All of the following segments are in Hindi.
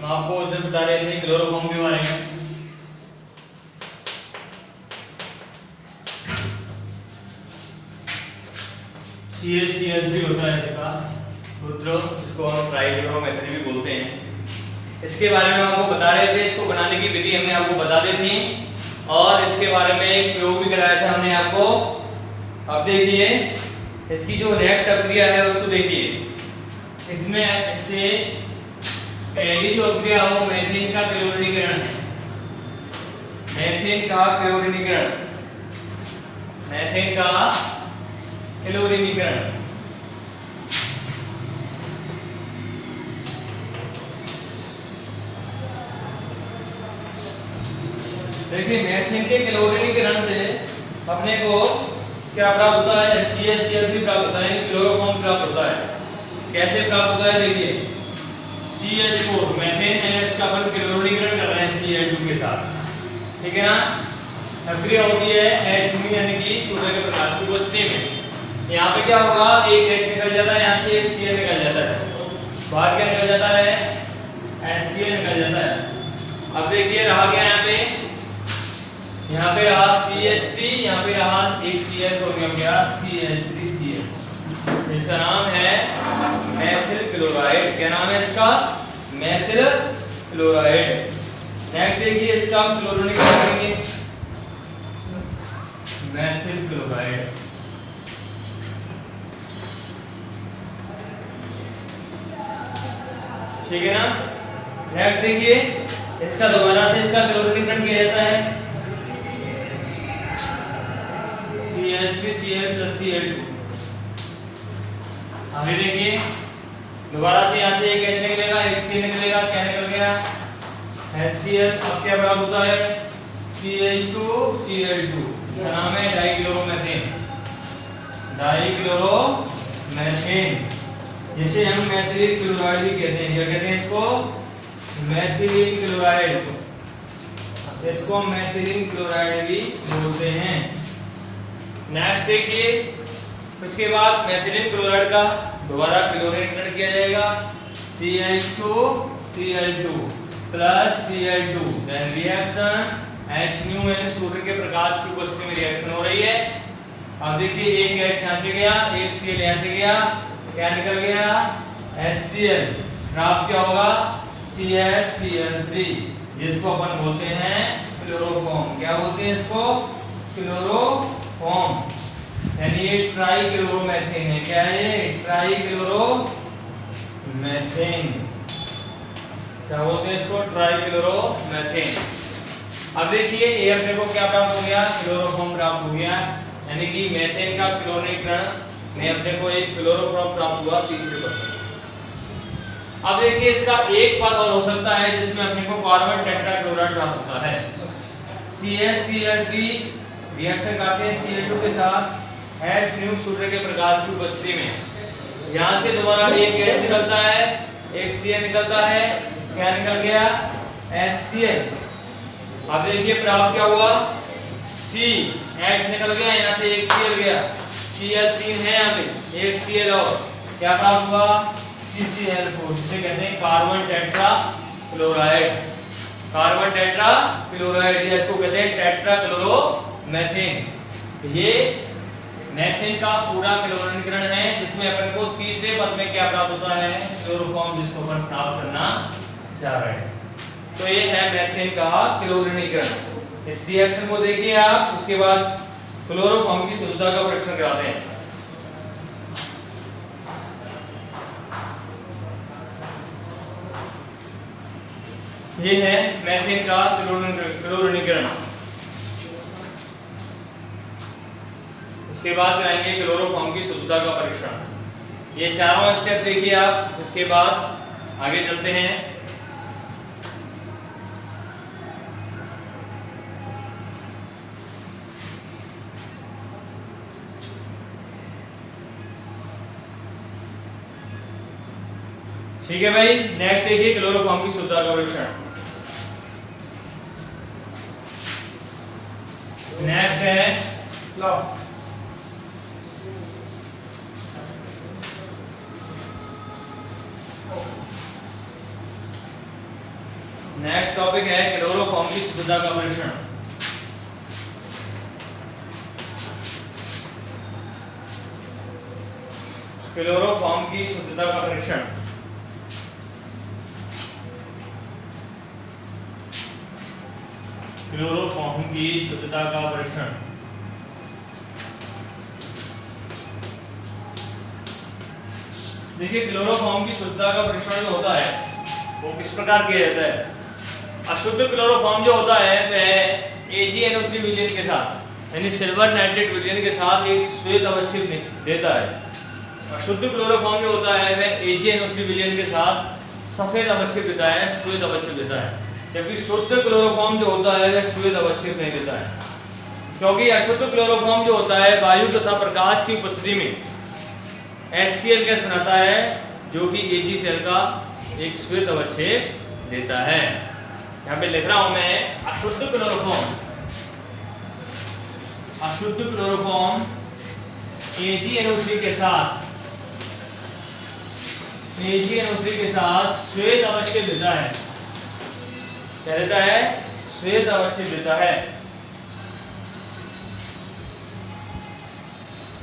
हम आपको उधर बता रहे थे क्लोरोफॉर्म के बारे में। CH भी होता है इसका सूत्र, इसको हम ट्राइक्लोरोमेथ्री भी बोलते हैं। इसके बारे में आपको बता रहे थे, इसको बनाने की विधि हमने आपको बता दी थी और इसके बारे में एक प्रयोग भी कराया था हमने आपको। अब देखिए इसकी जो नेक्स्ट प्रक्रिया है उसको देखिए। इसमें इससे पहली जो प्रक्रिया वो मेथिन का क्लोरीनीकरण है। मेथिन का क्लोरीनीकरण, मेथिन का क्लोरीनीकरण। देखिए मेथिन के क्लोरीनीकरण से अपने को क्या प्राप्त होता है? CH प्राप्त होता है, क्लोरोफॉर्म प्राप्त होता है। कैसे प्राप्त होता है? देखिए CH4 मेथिन है, इसका अपन क्लोरीनीकरण कर रहे हैं Cl2 के साथ, ठीक है ना। प्रक्रिया होती है H यानी कि सूर्य के प्रकाश की उपस्थिति में। यहाँ पे क्या होगा? एक H निकल जाता है, यहाँ से एक Cl निकल जाता है, बाहर क्या निकल जाता है? HCl निकल जाता है। अब देखिए रहा क्या यहाँ पे रहा CH3, यहाँ पे रहा एक Cl हो गया CH3Cl। इसका नाम है मेथिल क्लोराइड। क्या नाम है इसका? Methyl chloride. नेक्स्ट देखिए इसका क्लोरीनीकरण करेंगे, मेथिल क्लोराइड। ठीक है ना। नेक्स्ट देखिए इसका दोबारा से इसका क्लोरीनीकरण किया जाता है CH3Cl+Cl2। आगे देखिए दोबारा से यहाँ से एक H निकलेगा, एक Cl निकलेगा, क्या निकल गया? HCl। अब क्या प्राप्त होता है? CH2Cl2। इसका नाम है डाइक्लोरोमेथेन, डाइक्लोरोमेथेन, जिसे हम मेथिल क्लोराइड भी कहते हैं। क्या कहते हैं इसको? Methyl chloride. इसको मेथिल क्लोराइड भी बोलते हैं। नेक्स्ट देखिए उसके बाद मेथिल क्लोराइड का दोबारा क्लोरीनीकरण किया जाएगा CH2Cl2 + Cl2। Then reaction HNu यानी सूर्य के प्रकाश की उपस्थिति में रिएक्शन हो रही है। अब देखिए एक H यहाँ से गया, एक Cl यहाँ से गया, क्या निकल गया? HCl। प्राप्त क्या होगा? CH3, जिसको अपन बोलते हैं क्लोरोफॉर्म। क्या बोलते हैं इसको? क्लोरोफॉर्म। यानी ये ट्राइक्लोरोमेथेन है। क्या है ये? ट्राइक्लोरोमेथेन। क्या बोलते हैं इसको? ट्राइक्लोरोमेथेन। अब देखिए ये अपने को क्या प्राप्त हो गया? क्लोरोफॉर्म प्राप्त हो गया, यानी कि मेथेन का क्लोरीनीकरण में अपने को एक क्लोरोफॉर्म प्राप्त हुआ तीसरे पर। अब देखिए इसका एक पद और हो सकता है जिसमें अपने को कार्बन टेट्राक्लोराइड प्राप्त होता है। CH3Cl3 रिएक्शन करते हैं Cl2 के साथ HNu सूर्य के प्रकाश की उपस्थिति में। यहाँ से दोबारा एक गैस निकलता है, एक Cl निकलता है, क्या निकल गया? HCl। अब देखिए प्राप्त क्या हुआ? H निकल गया, यहाँ से एक Cl गया, Cl3 है यहाँ पे, एक Cl और क्या प्राप्त हुआ? CCl4, जिसे कहते हैं कार्बन टेट्राक्लोराइड। कार्बन टेट्राक्लोराइड, इसको कहते हैं टेट्राक्लोरोमेथेन। ये मेथेन का पूरा क्लोरीनीकरण है, जिसमें अपन को तीसरे पद में क्या प्राप्त होता है? क्लोरोफॉर्म, जिसको अपन प्राप्त करना चाह रहे हैं। तो ये है मेथेन का क्लोरीनीकरण। इस रिएक्शन को देखिए आप, उसके बाद क्लोरोफॉर्म की शुद्धता का परीक्षण कराते हैं। ये है मेथेन का क्लोरीनीकरण। उसके बाद कराएंगे क्लोरोफॉर्म की शुद्धता का परीक्षण। ये चारों स्टेप देखिए आप, उसके बाद आगे चलते हैं। ठीक है भाई, नेक्स्ट देखिए क्लोरोफॉर्म की शुद्धता का परीक्षण। नेक्स्ट है नेक्स्ट टॉपिक है क्लोरोफॉर्म की शुद्धता का परीक्षण। क्लोरोफॉर्म की शुद्धता का परीक्षण। क्लोरोफॉर्म की शुद्धता का परीक्षण। देखिए क्लोरोफॉर्म की शुद्धता का परीक्षण जो होता है वो किस प्रकार किया जाता है। अशुद्ध क्लोरोफॉर्म जो होता है वह AgNO3 विलयन के साथ यानी सिल्वर नाइट्रेट विलयन के साथ एक श्वेत अवक्षेप देता है। अशुद्ध क्लोरोफॉर्म जो होता है वह AgNO3 विलयन के साथ सफेद अवक्षेप देता है, श्वेत अवक्षेप देता है। जबकि शुद्ध क्लोरोफॉर्म जो होता है वह श्वेत अवक्षेप नहीं देता है, क्योंकि अशुद्ध क्लोरोफॉर्म जो होता है वायु तथा प्रकाश की उपस्थिति में HCl गैस बनाता है, जो कि AgCl का एक श्वेत अवक्षेप देता है। यहाँ पे लिख रहा हूं मैं अशुद्ध क्लोरोफॉर्म AgNO3 के साथ श्वेत अवक्षेप देता है। क्या देता है? श्वेत अवक्षेप देता है।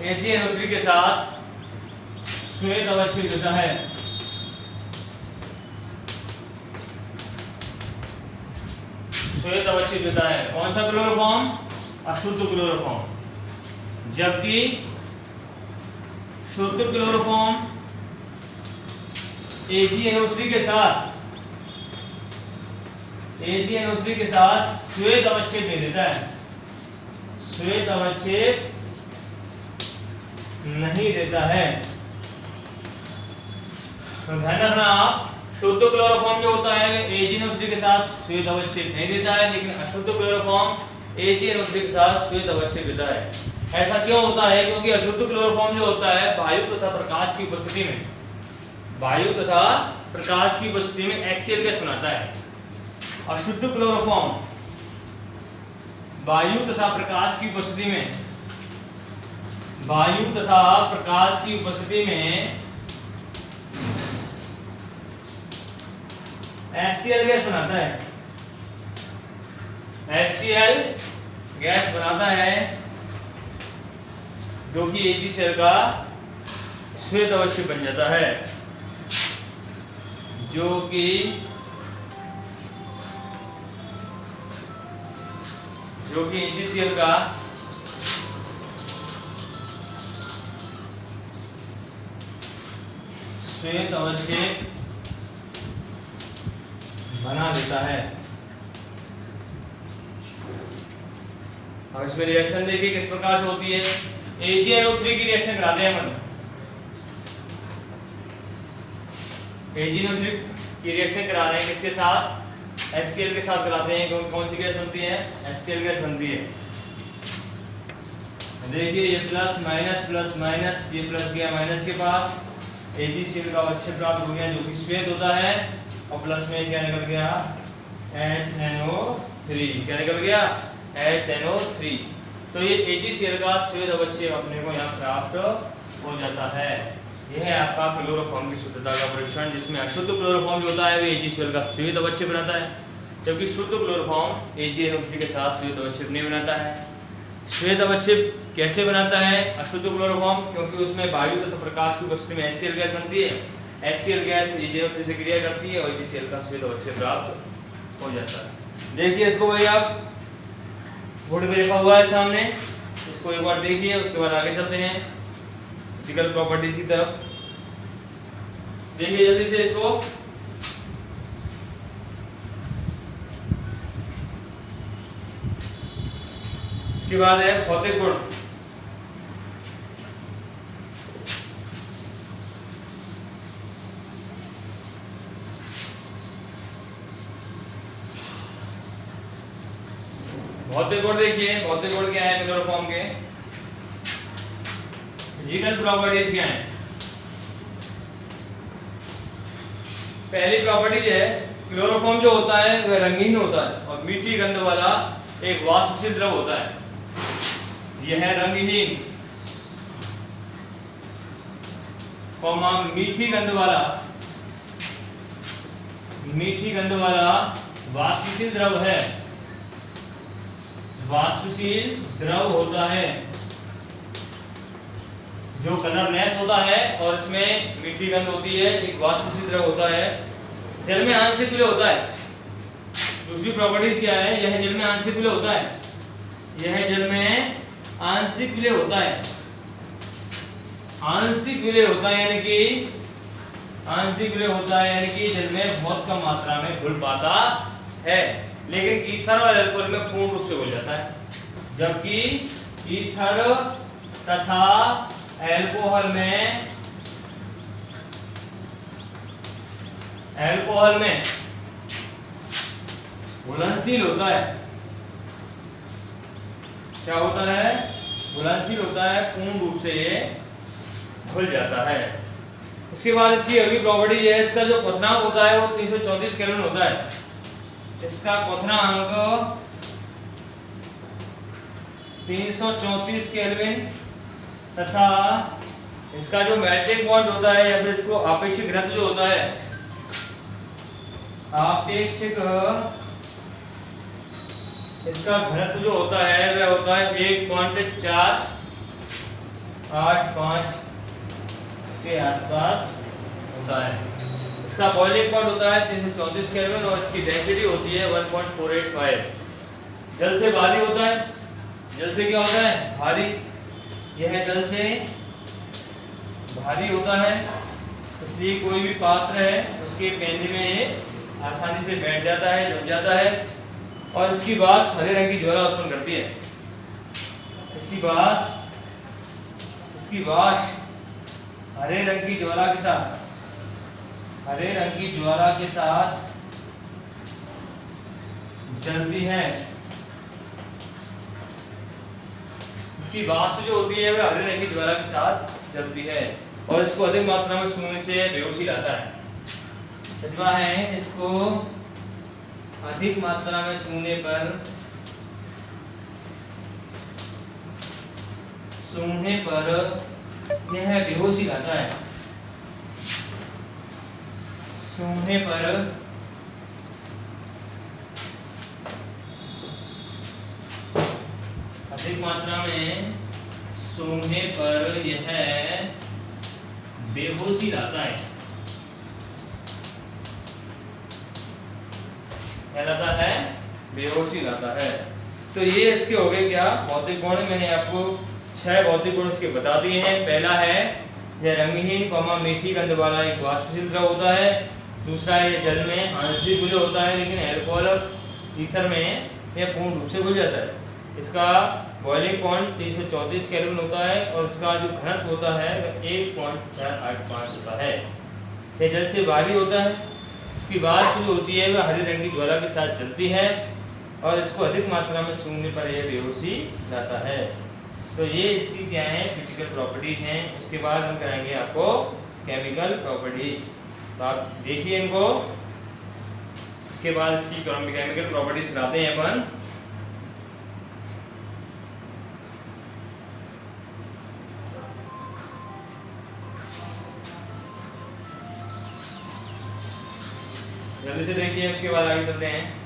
AgNO3 के साथ श्वेत अवक्षेप देता है। श्वेत अवक्षेप देता है कौन सा क्लोरोफॉर्म? अशुद्ध क्लोरोफॉर्म। जबकि शुद्ध क्लोरोफॉर्म AgNO3 के साथ श्वेत अवक्षेप नहीं देता है, श्वेत अवक्षेप नहीं देता है। तो ध्यान रखना आप, शुद्ध क्लोरोफॉर्म जो होता है AgNO3 के साथ श्वेत अवक्षेप नहीं देता है, लेकिन अशुद्ध क्लोरोफॉर्म AgNO3 के साथ श्वेत अवक्षेप देता है। ऐसा क्यों होता है? क्योंकि अशुद्ध क्लोरोफॉर्म जो होता है वायु तथा प्रकाश की उपस्थिति में HCl गैस बनाता है। अशुद्ध क्लोरोफॉर्म वायु तथा प्रकाश की उपस्थिति में HCl गैस बनाता है। HCl गैस बनाता है जो कि AgCl का श्वेत अवक्षेप बन जाता है, जो कि AgCl का श्वेत अवक्षेप बना देता है। अब इसमें रिएक्शन देखिए किस प्रकार से होती है। AgNO3 की रिएक्शन कराते हैं अपन। AgNO3 की रिएक्शन करा रहे हैं किसके साथ? HCl के साथ कराते हैं। कौन सी गैस बनती है? HCl गैस बनती है। देखिए ये प्लस माइनस ये प्लस गया माइनस के पास, AgCl का अवक्षेप प्राप्त हो गया जो कि श्वेत होता है, और प्लस में क्या निकल गया? HNO3। क्या निकल गया? HNO3। तो ये AgCl का श्वेत अवक्षेप अपने को यहाँ प्राप्त हो जाता है। यह है आपका क्लोरोफॉर्म की शुद्धता का परीक्षण, जिसमें अशुद्ध क्लोरोफॉर्म जो होता है वो AgCl का श्वेत अवक्षेप बनाता है, जबकि शुद्ध क्लोरोफॉर्म AgNO3 के साथ श्वेत अवक्षेप नहीं बनाता है। श्वेत अवक्षेप कैसे बनाता है अशुद्ध क्लोरोफॉर्म? क्योंकि उसमें वायु तथा प्रकाश की उपस्थिति में HCl गैस बनती है। HCl गैस AgNO3 से क्रिया करती है और AgCl का श्वेत अवक्षेप प्राप्त हो जाता है। देखिए इसको भाई आप बोर्ड पे लिखा हुआ है सामने, इसको एक बार देखिए, उसके बाद आगे चलते हैं फिजिकल प्रॉपर्टीज की तरफ। देखिए जल्दी से इसको। इसके बाद है भौतिक गुण। भौतिक गुण देखिए, भौतिक गुण क्या है क्लोरोफॉर्म के? फिजिकल प्रॉपर्टीज क्या है? पहली प्रॉपर्टी है क्लोरोफॉर्म जो होता है वह रंगहीन होता है और मीठी गंध वाला एक वाष्पशील द्रव होता है। यह है रंगहीन, मीठी गंध वाला वाष्पशील द्रव है, वाष्पशील द्रव होता है, जो कलरलेस होता है और इसमें मीठी गंध होती है, एक वाष्पशील द्रव होता है। जल में आंशिक विलय होता है। दूसरी प्रॉपर्टीज क्या है, यह जल में आंशिक विलय होता है, यह जल में आंशिक विलय होता है। आंशिक विलय होता है यानी कि आंशिक विलय होता है यानी कि जल में बहुत कम मात्रा में घुल पाता है, लेकिन ईथर और अल्कोहल में पूर्ण रूप से घुल जाता है। जबकि ईथर तथा अल्कोहल में घुलनशील होता है। क्या होता है, घुलनशील होता है, पूर्ण रूप से ये घुल जाता है। इसके बाद इसकी अगली प्रॉपर्टी है, इसका जो क्वथनांक होता है वो 334 केल्विन होता है। इसका क्वथनांक 334 केल्विन तथा इसका जो मेल्टिंग पॉइंट होता है या फिर इसको आपेक्षिक घनत्व जो होता है, आपेक्षिक इसका घनत्व जो होता है वह होता है 1.485 के आसपास होता है। इसका बॉइलिंग पॉइंट होता है 334 केल्विन और इसकी डेंसिटी होती है 1.485। जल से भारी होता है, जल से क्या होता है, भारी। यह जल से भारी होता है, इसलिए कोई भी पात्र है उसके पेंदे में ये आसानी से बैठ जाता है, जम जाता है और इसकी वाष्प हरे रंग की ज्वाला उत्पन्न करती है। इसकी वाष्प हरे रंग की ज्वाला के साथ, हरे रंग की ज्वाला के साथ जलती है। इसकी वाष्प जो होती है वह हरे रंग की ज्वाला के साथ जलती है और इसको अधिक मात्रा में सूंघने से बेहोशी लाता है। छठवां है, इसको अधिक मात्रा में सूंघने पर यह बेहोशी लाता है। सूंघने पर अधिक मात्रा में सूंघने पर यह बेहोशी लाता है, कहलाता है बेहोशी लाता है। तो ये इसके हो गए क्या भौतिक गुण। मैंने आपको 6 भौतिक गुण इसके बता दिए हैं। पहला है यह रंगहीन मीठी गंध वाला एक वाष्पशील द्रव होता है। दूसरा ये जल में आंशिक विलय होता है, लेकिन अल्कोहल और ईथर में यह पूर्ण रूप से घुल जाता है। इसका बॉइलिंग पॉइंट 334 केल्विन होता है और इसका जो घनत्व होता है वह 1.485 होता है। यह जल से भारी होता है, इसकी वाष्प जो होती है वह हरे रंग की ज्वाला के साथ चलती है और इसको अधिक मात्रा में सूंघने पर यह बेहोशी लाता है। तो ये इसकी क्या है, फिजिकल प्रॉपर्टीज हैं। उसके बाद हम कराएंगे आपको केमिकल प्रॉपर्टीज। तो आप देखिए इनको, उसके बाद इसकी केमिकल प्रॉपर्टीज कराते हैं अपन। जल्दी से देखिए, उसके बाद आगे चलते हैं।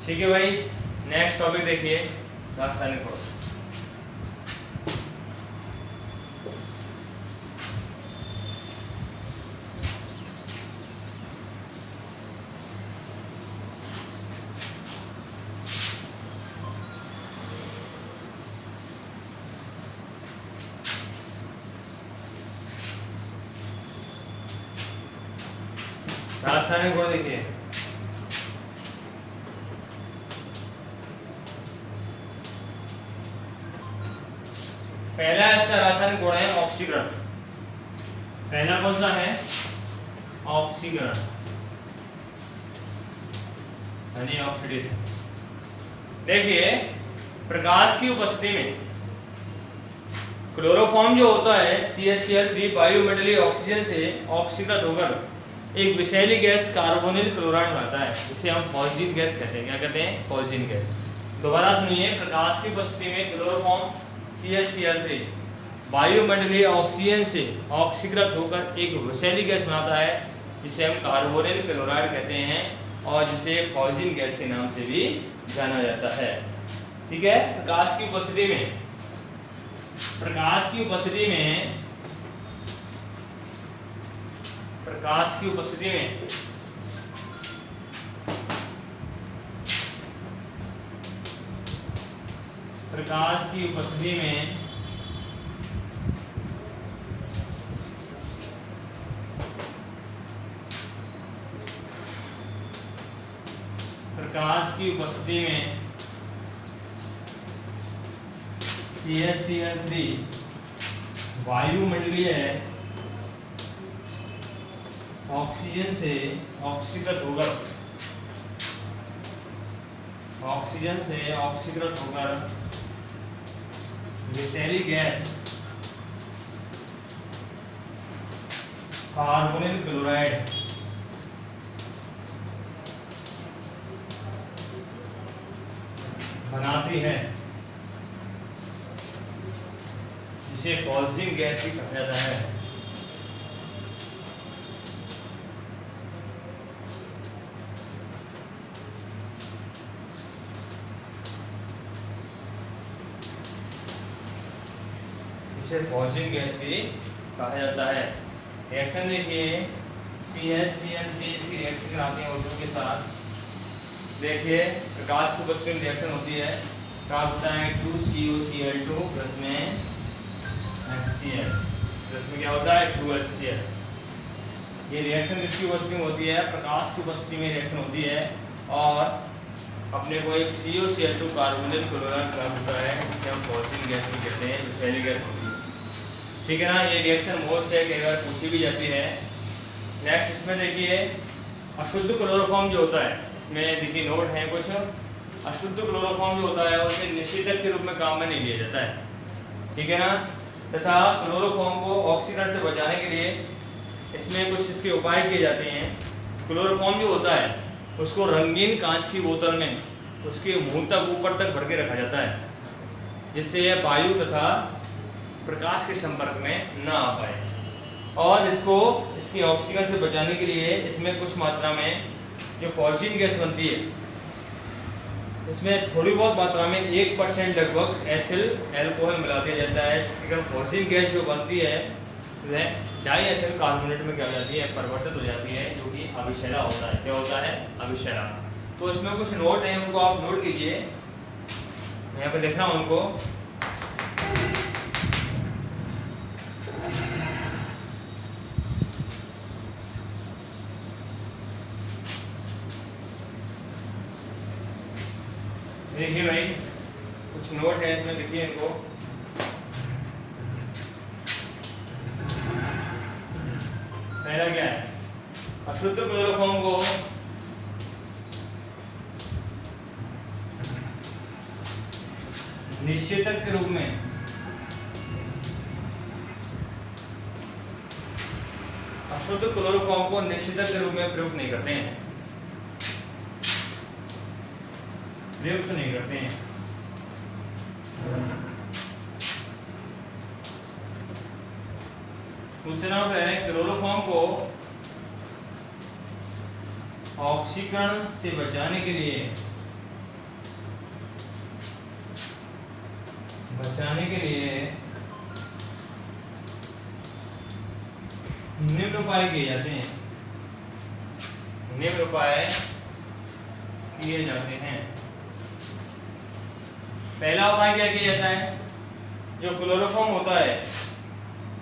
ठीक है भाई, नेक्स्ट टॉपिक देखिए रासायनिक गुण। रासायनिक गुण देखिए, पहला इसका रासायनिक गुण है ऑक्सीकरण। पहला कौन सा है, ऑक्सीकरण यानी ऑक्सीडेशन। देखिए, प्रकाश की उपस्थिति में क्लोरोफॉर्म जो होता है CH3 वायुमंडलीय ऑक्सीजन से ऑक्सीकृत होकर एक विषैली गैस कार्बोनिल क्लोराइड बनाता है, जिसे हम फॉस्जीन गैस कहते हैं। क्या कहते हैं, फॉस्जीन गैस। दोबारा सुनिए, प्रकाश की उपस्थिति में क्लोरोफॉर्म CH3 वायुमंडलीय ऑक्सीजन से ऑक्सीकृत होकर एक विषैली गैस बनाता है जिसे हम कार्बोनिल क्लोराइड कहते हैं और जिसे पॉइजन गैस के नाम से भी जाना जाता है। ठीक है, प्रकाश की उपस्थिति में प्रकाश की उपस्थिति में प्रकाश की उपस्थिति में प्रकाश की उपस्थिति में प्रकाश की उपस्थिति में CaCl3 वायुमंडलीय ऑक्सीजन से ऑक्सीकृत होकर विषैली गैस कार्बोनिल क्लोराइड बनाती है जिसे पॉइजन गैस भी कहा जाता है। इसे पॉइजन गैस भी कहा जाता है। रिएक्शन देखिए, CaCl3 इसकी रिएक्शन कराते हैं O2 के साथ। देखिए प्रकाश की उपस्थिति में रिएक्शन होती है, क्या होता है 2CuCl2 प्लस में HCl प्लस में क्या होता है 2HCl। ये रिएक्शन किसकी उपस्थिति में होती है? प्रकाश की उपस्थिति में रिएक्शन होती है और अपने को एक CuCl2 कार्बोनिल क्लोराइड प्राप्त होता है जिसे हम पॉइजन गैस भी कहते हैं, विषैली गैस होती है। ठीक है ना, ये रिएक्शन मोस्ट है, कई बार पूछी भी जाती है। नेक्स्ट इसमें देखिए अशुद्ध क्लोरोफॉर्म जो होता है, इसमें देखिए नोट है कुछ। अशुद्ध क्लोरोफॉर्म जो होता है उसे निश्चितक के रूप में काम में नहीं लिया जाता है। ठीक है ना, तथा क्लोरोफॉर्म को ऑक्सीकरण से बचाने के लिए इसमें कुछ इसके उपाय किए जाते हैं। क्लोरोफॉर्म जो होता है उसको रंगीन कांच की बोतल में उसके मुंह तक ऊपर तक भर के रखा जाता है जिससे यह वायु तथा प्रकाश के संपर्क में ना आ पाए, और इसको इसकी ऑक्सीजन से बचाने के लिए इसमें कुछ मात्रा में जो पॉइजन गैस बनती है इसमें थोड़ी बहुत मात्रा में 1% लगभग एथिल अल्कोहल मिला दिया जाता है, जिसके कारण पॉइजन गैस जो बनती है वह डाईएथिल कार्बोनेट में क्या हो जाती है, परिवर्तित हो जाती है, जो कि अभिशैला होता है। क्या होता है? अभिशैला। तो इसमें कुछ नोट हैं, उनको आप नोट कीजिए। यहाँ पे लिख रहा हूँ उनको। देखिए भाई कुछ नोट है इसमें, देखिए इनको। पहला क्या है? अशुद्ध क्लोरोफॉर्म को निश्चेतक के रूप में अशुद्ध क्लोरोफॉर्म को निश्चेतक के रूप में प्रयुक्त नहीं करते हैं, प्रयुक्त नहीं करते हैं। दूसरा है क्लोरोफॉर्म को ऑक्सीकरण से बचाने के लिए निम्न उपाय किए जाते हैं। निम्न उपाय किए जाते हैं। पहला उपाय क्या किया जाता है? जो क्लोरोफॉर्म होता है,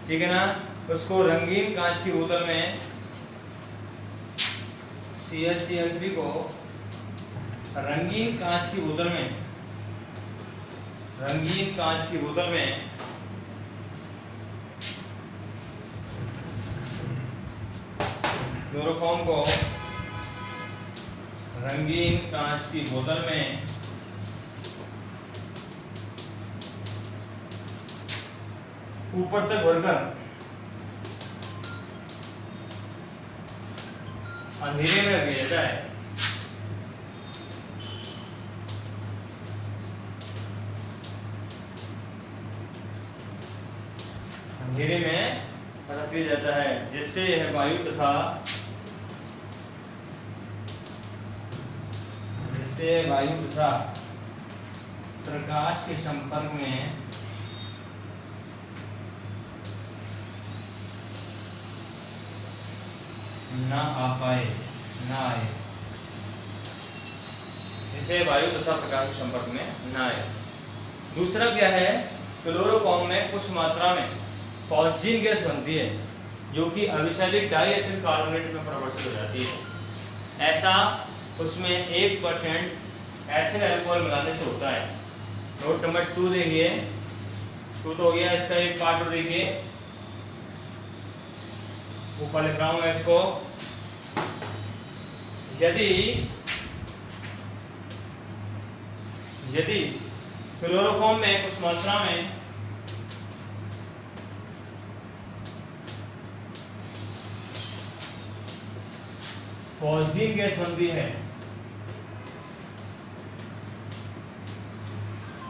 ठीक है ना, उसको रंगीन कांच की बोतल में CaCl3 को रंगीन कांच की बोतल में क्लोरोफॉर्म को रंगीन कांच की बोतल में ऊपर तक भरकर अंधेरे में रख दिया जाता है। घेरे में रख दिया जाता है, जिससे यह वायु तथा प्रकाश के संपर्क में ना आए। इसे वायु तथा प्रकाश के संपर्क में ना आए। दूसरा क्या है, क्लोरोफॉर्म में कुछ मात्रा में फॉस्फीन गैस बनती है, जो कि अविशैलिक डाइएथिल कार्बोनेट में परिवर्तित हो जाती है। ऐसा उसमें 1% एथिल अल्कोहल मिलाने से होता है। नोट नंबर 2 देखिए, 2 तो हो गया, इसका एक पार्ट और देखिए, ऊपर लिख रहा हूं मैं इसको। यदि क्लोरोफॉर्म में कुछ मात्रा में फॉस्फीन गैस बनती है,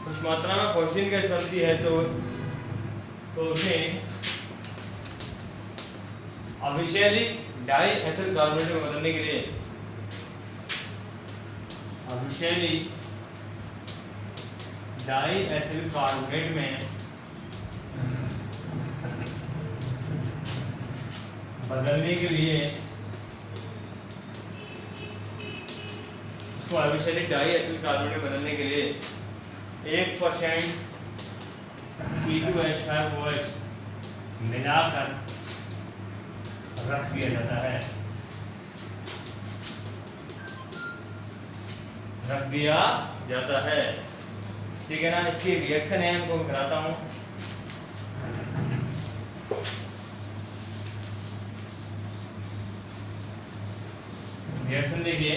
कुछ मात्रा में फॉस्फीन गैस बनती है, तो उसे अविशैलिक डाइएथिल कार्बोनेट में बदलने के लिए अविशैलिक डाइएथिल कार्बोनेट में बदलने के लिए उसको अविशैलिक डाइएथिल कार्बोनेट में बदलने के लिए 1% C2H5OH मिलाकर रख दिया जाता है, ठीक है ना। इसकी रिएक्शन है, हमको मैं कराता हूं। रिएक्शन देखिए,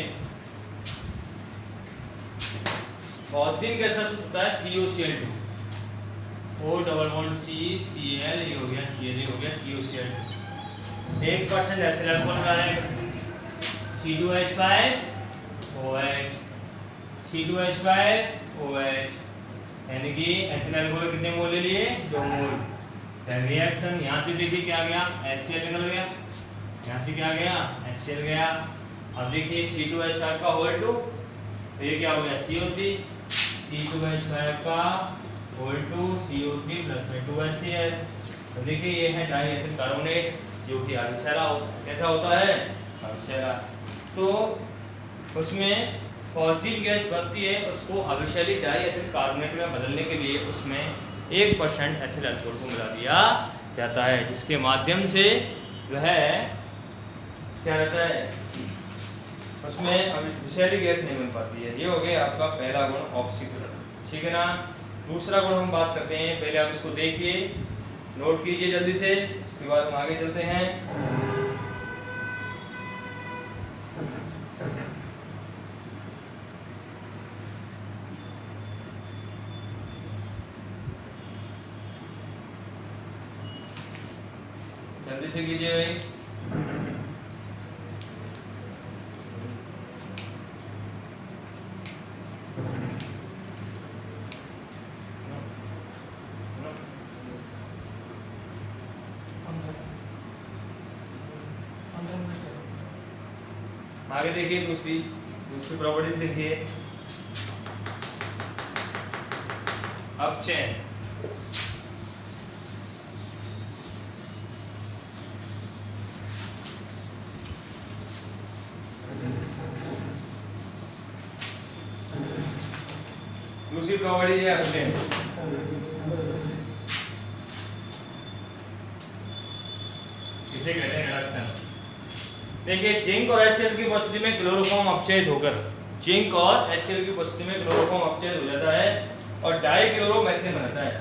फॉस्फीन गैस होता है COCl2, O-C-Cl, ये हो गया Cl, हो गया COCl2। 1% एथिल अल्कोहल का है, C2H5OH, यानी कि एथिल अल्कोहल कितने मोल ले लिए, 2 मोल। रिएक्शन यहाँ से देखिए क्या गया, HCl निकल गया, यहाँ से क्या गया, HCl गया। अब देखिए C2H5 का होल 2, तो ये क्या हो गया, CO3, C2H5 का होल 2, CO3 प्लस में 2HCl। तो देखिए ये है डाइएथिल कार्बोनेट, जो कि अविशैला कैसा होता है, अविशैला। तो उसमें फॉस्फीन गैस बनती है, उसको अविशैलिक डाइएथिल कार्बोनेट में बदलने के लिए उसमें 1% एथिल अल्कोहल को मिला दिया जाता है, जिसके माध्यम से वह क्या रहता है, उसमें अविशैलिक गैस नहीं बन पाती है। ये हो गया आपका पहला गुण, ऑक्सीकरण, ठीक है ना। दूसरा गुण हम बात करते हैं, पहले आप इसको देखिए, नोट कीजिए जल्दी से, उसके बाद हम आगे चलते हैं। जल्दी से कीजिए भाई। आगे देखिए, दूसरी प्रॉपर्टीज देखिए। अपचयन, दूसरी प्रॉपर्टी है अपचयन। इसे कहते हैं रिडक्शन। देखिए, जिंक और HCl की उपस्थिति में क्लोरोफॉर्म अपचयित होकर, जिंक और HCl की उपस्थिति में क्लोरोफॉर्म अपचयित हो जाता है और डाइक्लोरोमेथेन बनता है।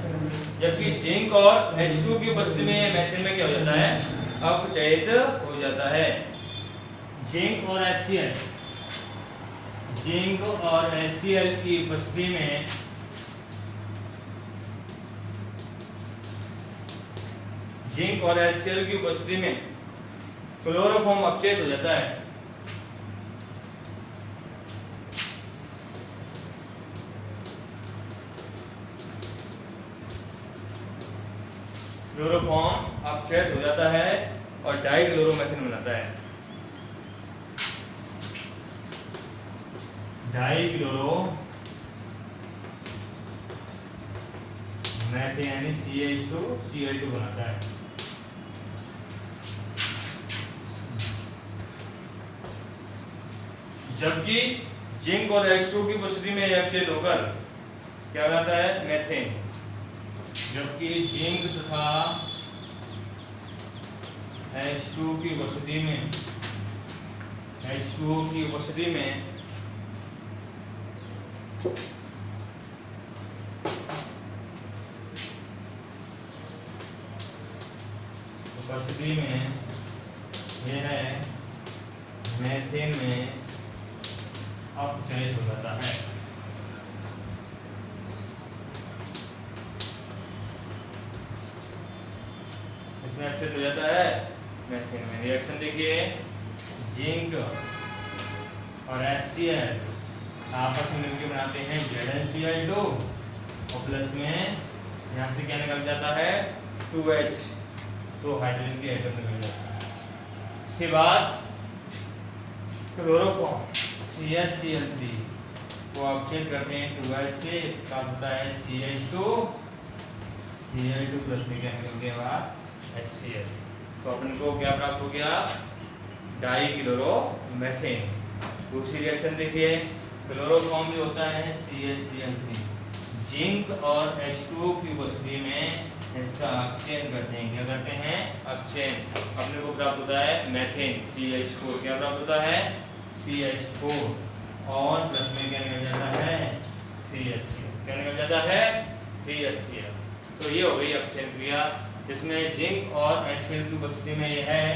जबकि जिंक और H2 की उपस्थिति में मेथेन में क्या हो जाता है, अपचयित हो जाता है। जिंक और HCl की उपस्थिति में क्लोरोफॉर्म अपचयित हो जाता है। क्लोरोफॉर्म अपक्षय हो जाता है और डाइक्लोरोमेथिन बनाता है। डाइक्लोरोमेथिन यानी CH2Cl2 बनाता है। जबकि जिंक और H2 की उपस्थिति में अपक्षय होकर क्या बनाता है? मेथेन। जबकि जिंक तथा H2 की उपस्थिति में H2O की उपस्थिति में यह है मेथेन में अपक्षय हो जाता है। इसमें अपक्षय हो जाता है मेथेन में। रिएक्शन देखिए, जिंक और HCl आपस में मिलकर बनाते हैं ZnCl2 और प्लस में यहाँ से क्या निकल जाता है? 2H, 2 हाइड्रोजन के एटम निकल जाता है। उसके बाद क्लोरोफॉर्म CH3 को अपक्षय करते हैं 2H से, प्राप्त होता है CH2 प्लस में क्या निकल के बाद HCl। तो अपन को क्या प्राप्त हो गया? डाइक्लोरोमेथेन। दूसरी रिएक्शन देखिए, क्लोरोफॉर्म जो होता है CH3 जिंक और H2O की उपस्थिति में इसका अपचयन करते हैं। क्या करते हैं? अपचयन। अपने को प्राप्त होता है मेथेन CH4। क्या प्राप्त होता है? CH4 और प्लस में क्या निकल जाता है? 3HCl। क्या निकल जाता है? 3HCl। तो ये हो गई अपचयन क्रिया, जिसमें जिंक और HCl की उपस्थिति में यह है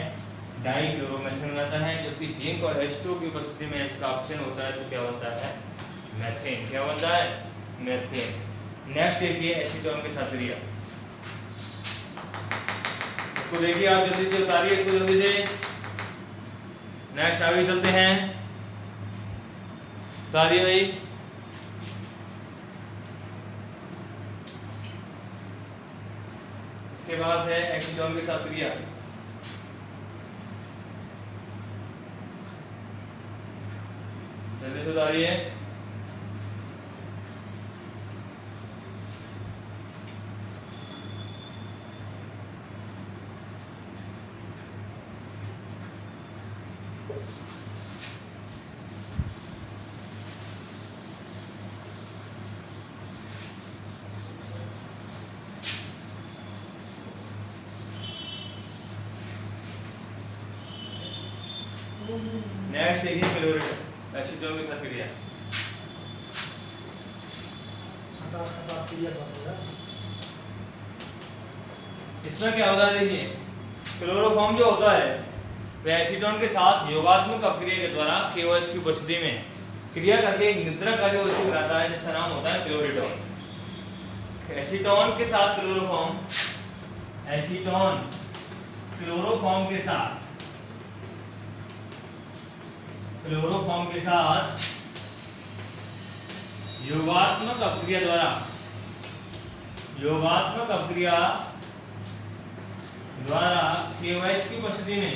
डाइक्लोरोमेथेन बनता है, जबकि जिंक और H2 की उपस्थिति में इसका अपचयन होता है तो क्या बनता है? मेथेन। क्या बनता है? मेथेन। नेक्स्ट देखिए एसीटोन के साथ क्रिया। इसको देखिए आप जल्दी से उतारिए इसको जल्दी से। नेक्स्ट आगे चलते हैं, उतारिए भाई। इसके बाद है एसीटोन के साथ क्रिया। जल्दी से उतारिए। नेक्स्ट देखिए क्लोरीन एसीटोन के साथ क्रिया। इसमें क्या होता है देखिए, क्लोरोफॉर्म जो होता है वह एसीटोन के साथ योगात्मक अपक्रिया के द्वारा KOH की उपस्थिति में क्रिया करके एक निद्राकारी वस्तु बनाता है जिसका नाम होता है क्लोरीटोन। एसीटोन के साथ क्लोरोफॉर्म, एसीटोन क्लोरोफॉर्म के साथ योगात्मक अपक्रिया द्वारा KOH की उपस्थिति में,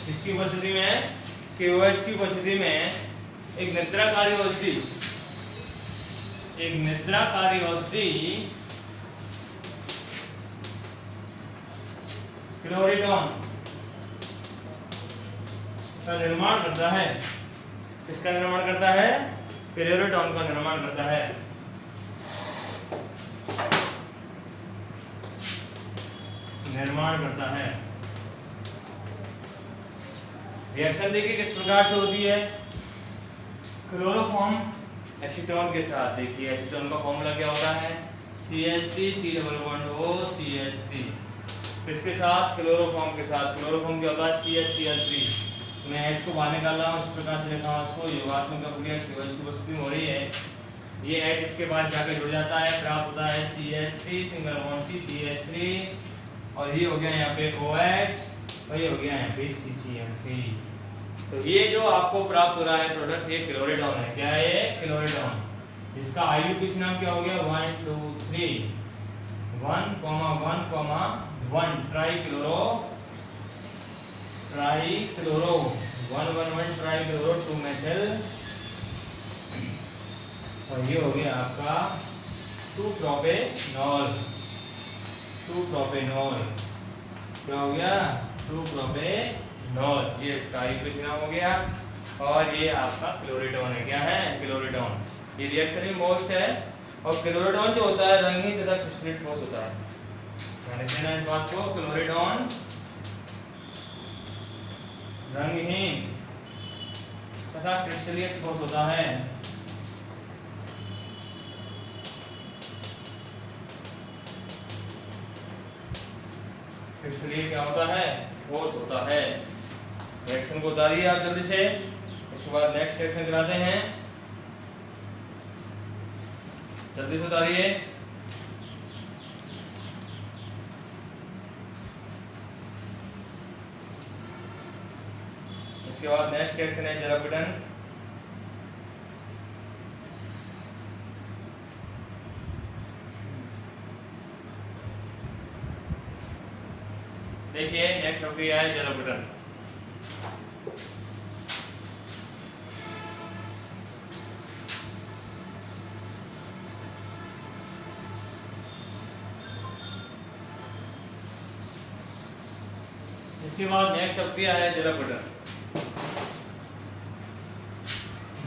इसकी उपस्थिति में KOH की उपस्थिति में एक निद्राकारी औषधि क्लोरीटोन का निर्माण करता है। किसका निर्माण करता है? क्लोरीटोन का निर्माण करता है। रिएक्शन देखिए किस प्रकार से होती है। क्लोरोफॉर्म एसीटोन के साथ, देखिए एसीटोन का फॉर्मूला क्या होता है? CH3 C+O CH3। किसके साथ? क्लोरोफॉर्म के साथ। क्लोरोफॉर्म क्या होता है? CHCl3। मैं H को बाहर निकाल रहा हूँ, इस प्रकार से लिखा हूँ उसको। योगात्मक अपक्रिया KOH की उपस्थिति में हो रही है, ये H इसके बाद जाकर जुड़ जाता है, प्राप्त होता है CH3 CH3 और ये हो गया यहाँ पे OH और ये हो गया यहाँ पे CCl3। तो ये जो आपको प्राप्त हो रहा है प्रोडक्ट, ये क्लोरीटोन है। क्या है ये? क्लोरीटोन। इसका IUPAC नाम क्या हो गया? 1 2 3 1,1,1 ट्राइक्लोरो 1,1,1 ट्राइक्लोरो 2 मेथिल, और ये हो गया आपका 2 प्रोपेनॉल। क्या हो गया? 2 प्रोपेनॉल। ये इसका इक्वेशन हो गया। और ये आपका क्लोरिडोन है। क्या है? क्लोरिडोन। ये रिएक्शन में मोस्ट है, और क्लोरिडोन जो होता है रंगहीन तथा क्रिस्टलीय ठोस होता है। ध्यान रखना इस बात को, क्लोरिडोन रंगहीन तथा क्रिस्टलीय ठोस होता है। क्रिस्टलीय क्या होता है? ठोस होता है। रिएक्शन को उतारिए आप जल्दी से। इसके बाद नेक्स्ट रिएक्शन कराते हैं, जल्दी से उतारिए। इसके बाद नेक्स्ट रिएक्शन है ज़ेरोपिडन। देखिए नेक्स्ट प्रक्रिया है ज़ेरोपिडन। इसके बाद नेक्स्ट प्रक्रिया है ज़ेरोपिडन।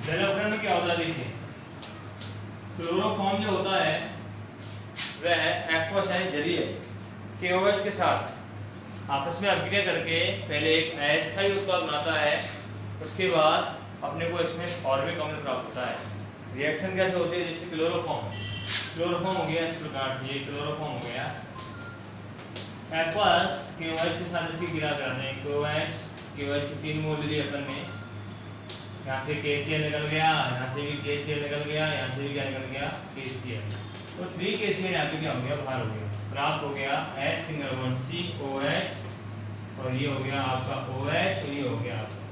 ज़ेरोपिडन में क्या होता है? देखिए क्लोरोफॉर्म जो होता है वह एक्वस है जलीय KOH के साथ आपस में अभिक्रिया करके पहले एक अस्थायी उत्पाद बनाता है, उसके बाद अपने को इसमें फॉर्मिक अम्ल प्राप्त होता है। रिएक्शन कैसे होती है? जैसे क्लोरोफॉर्म हो गया इस प्रकार से, ये क्लोरोफॉर्म हो गया। एक्वस KOH के साथ इसकी क्रिया कराते हैं। KOH की 3 मोल लिए अपन ने, यहाँ से KCl निकल गया, यहाँ से भी KCl निकल गया, यहाँ से भी क्या निकल गया? KCl। तो 3 KCl यहाँ पे क्या हो गया? बाहर हो गया। प्राप्त हो गया H सिंगल बॉन्ड COH, और ये हो गया आपका OH, और ये हो गया आपका।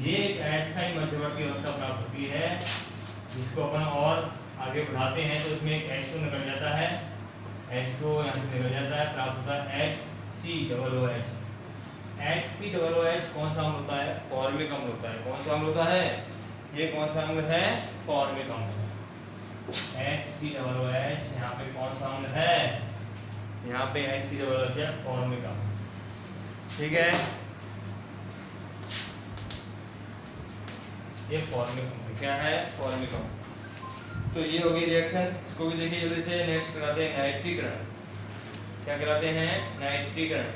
ये एक अस्थायी मध्यवर्ती अवस्था प्राप्त होती है, जिसको अपन और आगे बढ़ाते हैं तो इसमें एक H2 निकल जाता है। H2 यहाँ से निकल जाता है, प्राप्त होता है HCOOH। HCOOH कौन सा अम्ल होता है? फॉर्मिक अम्ल होता है। कौन सा अम्ल होता है? ये कौन सा अम्ल है? फॉर्मिक अम्ल। HCOOH यहाँ पे कौन सा अम्ल है? यहाँ पे HCOOH है, फॉर्मिक अम्ल। ठीक है, ये फॉर्मिक अम्ल क्या है? फॉर्मिक अम्ल। तो ये होगी रिएक्शन। इसको भी देखिए जल्दी से। नेक्स्ट कराते हैं नाइट्रीकरण। क्या कराते हैं? नाइट्रीकरण।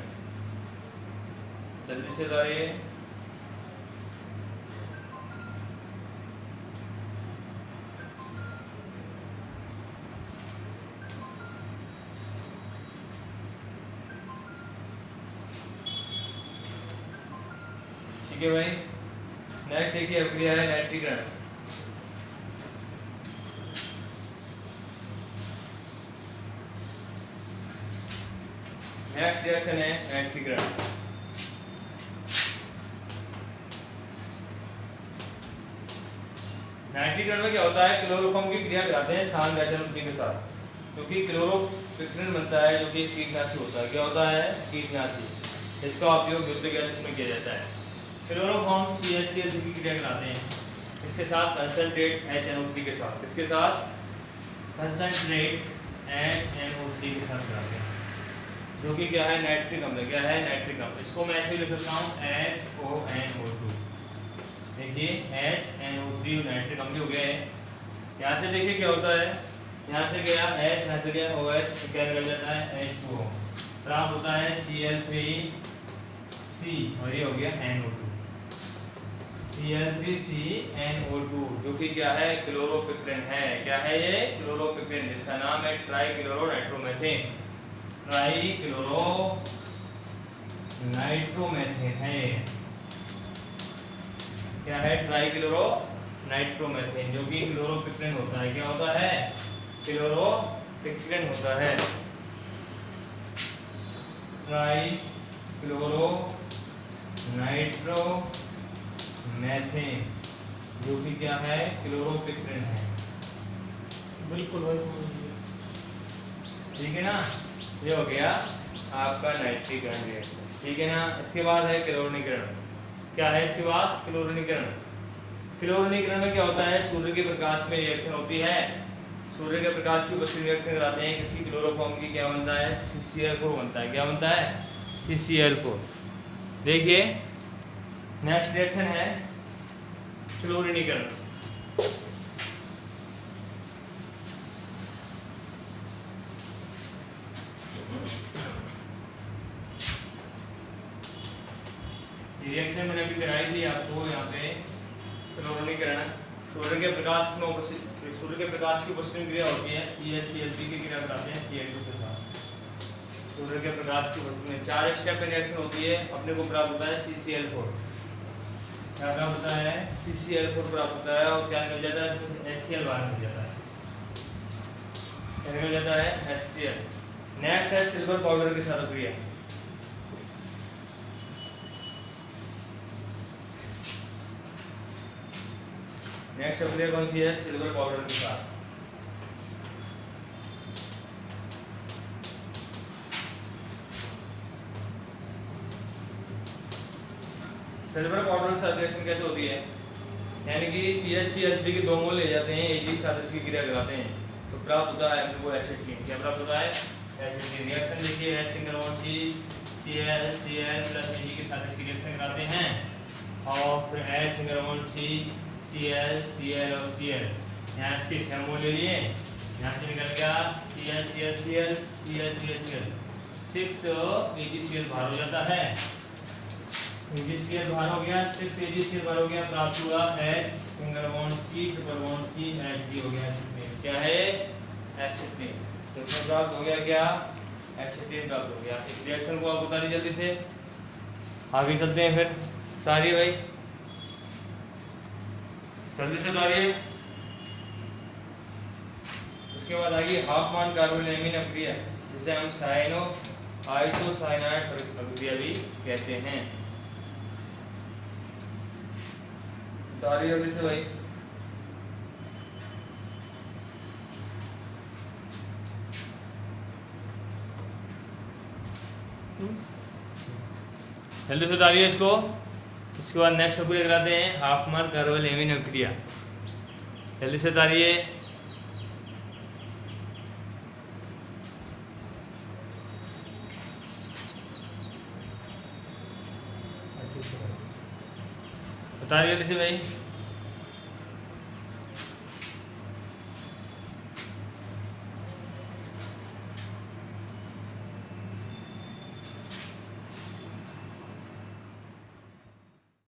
जल्दी से उतारिए। ठीक है भाई। नेक्स्ट देखिए प्रक्रिया है नाइट्रीकरण। नेक्स्ट रिएक्शन है नाइट्रीकरण। नाइट्रीकरण में क्या होता है? क्लोरोफॉर्म की क्रिया कराते हैं शांत गैस के साथ, क्योंकि क्लोरोपिक्रिन बनता है जो कि कीटनाशी होता है। क्या होता है? कीटनाशी। इसका उपयोग युद्ध गैस में किया जाता है। क्लोरोफॉर्म CaCl की क्रिया कराते हैं इसके साथ कंसंट्रेट HNO3 के साथ। इसके साथ कंसंट्रेट HNO3 के साथ कराते हैं, जो कि क्या है? नाइट्रिक अम्ल। क्या है? नाइट्रिक अम्ल। इसको मैं ऐसे लिख सकता हूँ HONO2। देखिए HNO3 नाइट्रिक अम्ल हो गया है। यहाँ से देखिए क्या होता है? यहाँ से गया H, यहाँ से गया OH, क्या निकल जाता है? H2O। प्राप्त होता है Cl3C, और ये हो गया NO2। Cl3CNO2 जो कि क्या है? क्लोरोपिक्रिन है। क्या है ये? क्लोरोपिक्रिन, जिसका नाम है ट्राइक्लोरोनाइट्रोमेथेन। ट्राइक्लोरोनाइट्रोमेथेन है। क्या है? ट्राइक्लोरोनाइट्रोमेथेन, जो कि क्लोरोपिक्रिन होता है। क्या होता है? क्लोरोपिक्रिन होता है। ट्राइक्लोरोनाइट्रोमेथेन, जो कि क्या है? क्लोरोपिक्रिन है। बिल्कुल भाई। ठीक है ना। ये हो गया आपका नाइट्रीकरण रिएक्शन, ठीक है ना। इसके बाद है क्लोरीनीकरण। क्या है इसके बाद? क्लोरीनीकरण। क्लोरीनीकरण में क्या होता है? सूर्य के प्रकाश में रिएक्शन होती है, सूर्य के प्रकाश की उपस्थिति रिएक्शन कराते हैं, किसकी? क्लोरोफॉर्म की। क्या बनता है? CCl4 बनता है। क्या बनता है? CCl4। देखिए नेक्स्ट रिएक्शन है क्लोरीनीकरण। रिएक्शन मैंने अभी कराई थी आपको यहाँ पे। क्लोरीनीकरण सूर्य के प्रकाश की उपस्थिति क्रिया होती है, CaCl3 की क्रिया कराते हैं Cl2 के साथ। सूर्य के प्रकाश की उपस्थिति में 4 स्टेप में रिएक्शन होती है, अपने को प्राप्त होता है CCl4। क्या प्राप्त होता है? CCl4 प्राप्त होता है। और क्या निकल जाता है? HCl बाहर निकल जाता है। क्या निकल जाता है? HCl। नेक्स्ट है सिल्वर पाउडर के साथ क्रिया। नेक्स्ट अभिक्रिया कौन सी है? सिल्वर पाउडर के साथ। सिल्वर पाउडर के साथ रिएक्शन कैसे होती है? यानी कि CaCl3 के 2 मोल ले जाते हैं, Ag के साथ इसकी क्रिया कराते हैं, तो प्राप्त होता है हमको एसिटिलीन। क्या प्राप्त होता है? एसिटिलीन। रिएक्शन देखिए H single bond Cl plus Ag के साथ इसकी रिएक्शन कराते हैं, और फिर H सिंगल बॉन्ड Cl और Cl। यहाँ इसके 6 मोल ले लिए, यहाँ से निकल गया Cl 6 AgCl बाहर हो जाता है। AgCl बाहर हो गया, 6 AgCl बाहर हो गया, प्राप्त हुआ H single bond C triple bond C Hd हो गया एसिटिलीन। क्या है? एसिटिलीन। तो इसमें प्राप्त हो गया क्या? एसिटिलीन प्राप्त हो गया। इस रिएक्शन को आप उतारिए जल्दी से, आगे चलते हैं। फिर उतारिए भाई, जल्दी से उतारिए। उसके बाद आइए हाफमान कार्बोनिल अभिक्रिया, जिसे हम आइसोसाइनाइड अभिक्रिया भी कहते हैं। उतारिए जल्दी से भाई। जल्दी से उतारिए इसको। इसके बाद नेक्स्ट अभिक्रिया कराते हैं हाफमान कार्बोनिल अभिक्रिया। जल्दी से उतारिए। उतारिए जल्दी से भाई।